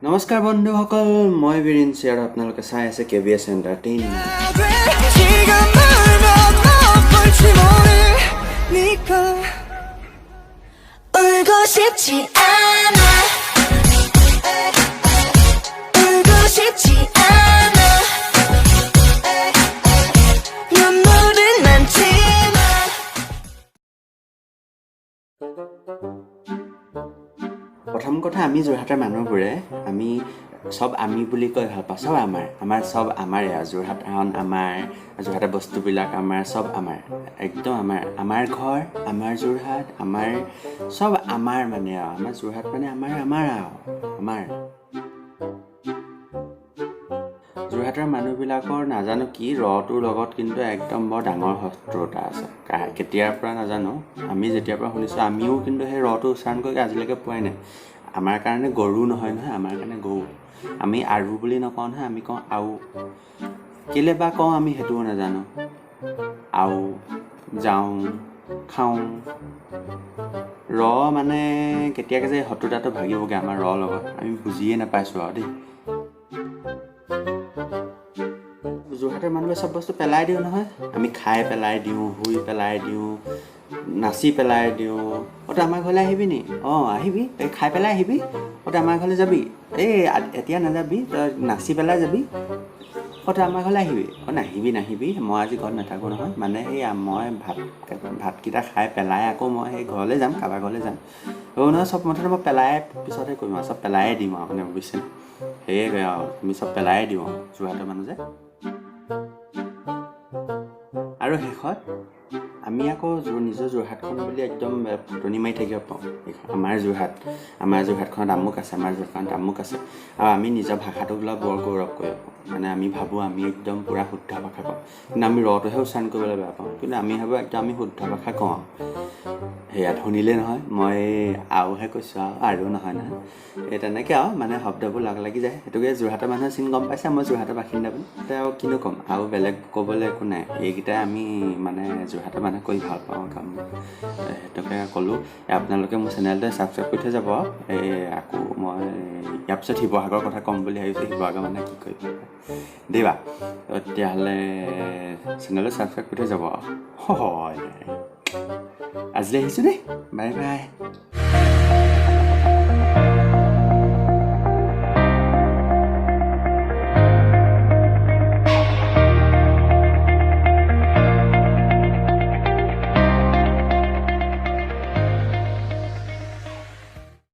নমস্কাৰ বন্ধুসকল, মই বীৰেন্দ্ৰ আৰু আপোনালোকে চাই আছে KBS এণ্টাৰটেইনমেণ্ট। প্ৰথম কথা, আমি যোৰহাটৰ মানুহবোৰে আমি বুলি কৈ ভাল পাওঁ। চব আমাৰ চব আমাৰে আৰু যোৰহাট আমাৰ যোৰহাটৰ বস্তুবিলাক আমাৰ চব একদম আমাৰ ঘৰ, আমাৰ যোৰহাট, আমাৰ চব আমাৰ মানে আৰু আমাৰ যোৰহাট মানে আমাৰ যোৰহাটৰ মানুহবিলাকৰ নাজানো কি ৰটোৰ লগত কিন্তু একদম বৰ ডাঙৰ শত্ৰুতা আছে। কেতিয়াৰ পৰা নাজানো, আমি যেতিয়াৰ পৰা শুনিছোঁ আমিও কিন্তু সেই ৰটো উচ্চাৰণ কৰি আজিলৈকে পোৱাই নাই। আমাৰ কাৰণে গৰু নহয়, আমাৰ কাৰণে গৰু। আমি আৰু বুলি নকওঁ নহয়, আমি কওঁ আও। কেলে বা কওঁ আমি সেইটোও নাজানো। আও, যাওঁ, খাওঁ। ৰ মানে কেতিয়াকে যে শত্ৰুতাটো ভাগিবগৈ আমাৰ ৰ লগত আমি বুজিয়ে নাপাইছোঁ আৰু দেই। যোৰহাটৰ মানুহে চব বস্তু পেলাই দিওঁ নহয়। আমি খাই পেলাই দিওঁ, শুই পেলাই দিওঁ, নাচি পেলাই দিওঁ। তই আমাৰ ঘৰলৈ আহিবি নি? আহিবি। তই খাই পেলাই আহিবি। তই আমাৰ ঘৰলৈ যাবি? এতিয়া নাযাবি, তই নাচি পেলাই যাবি। তই আমাৰ ঘৰলৈ আহিবি? নাহিবি, মই আজি ঘৰত নাথাকোঁ নহয়। মানে মই ভাতকেইটা খাই পেলাই আকৌ মই সেই ঘৰলৈ যাম, কাৰোবাৰ ঘৰলৈ যাম। নহয়, চব মুঠতে মই পেলাই পিছতহে কৰিম আৰু চব পেলায়ে দিম আৰু মানে বুজিছে। সেয়ে আৰু আমি চব পেলায়ে দিওঁ আৰু যোৰহাটৰ মানুহ যে। আৰু শেষত আমি আকৌ নিজৰ যোৰহাটখন বুলি একদম ফুটনি মাৰি থাকিব পাৰোঁ। আমাৰ যোৰহাটখনত আমুক আছে, আমাৰ যোৰহাটখনত আমুক আছে। আৰু আমি নিজৰ ভাষাটোক লৈ বৰ গৌৰৱ কৰিব পাৰোঁ। মানে আমি ভাবোঁ আমি একদম পূৰা শুদ্ধ ভাষা কওঁ, কিন্তু আমি ৰটোহে উচ্চাৰণ কৰিবলৈ বেয়া পাওঁ। কিন্তু আমি ভাবোঁ একদম আমি শুদ্ধ ভাষা কওঁ আৰু সেয়া শুনিলে নহয়, মই আওহে কৈছোঁ আৰু নহয়। তেনেকৈ আৰু মানে শব্দবোৰ লাগি যায়। সেইটোকে যোৰহাটৰ মানুহে চিন গম পাইছে মই যোৰহাটৰ বাসিন্দা বুলি। এতিয়া আৰু কিনো ক'ম, আৰু বেলেগ ক'বলৈ একো নাই। এইকেইটাই আমি মানে যোৰহাটৰ মানুহে কৰি ভাল পাওঁ কাম। সেইটোকে ক'লোঁ। আপোনালোকে মোৰ চেনেলটো ছাবস্ক্ৰাইব কৰি থৈ যাব। আকৌ মই ইয়াৰ পিছত শিৱসাগৰৰ কথা ক'ম বুলি ভাবিছোঁ। শিৱসাগৰ মানে কি কৰিব দেই তেতিয়াহ'লে চেনেলটো ছাবস্ক্ৰাইব কৰি থৈ যাব। হয়, আজিলৈ আহিছোঁ দেই, বাই বাই।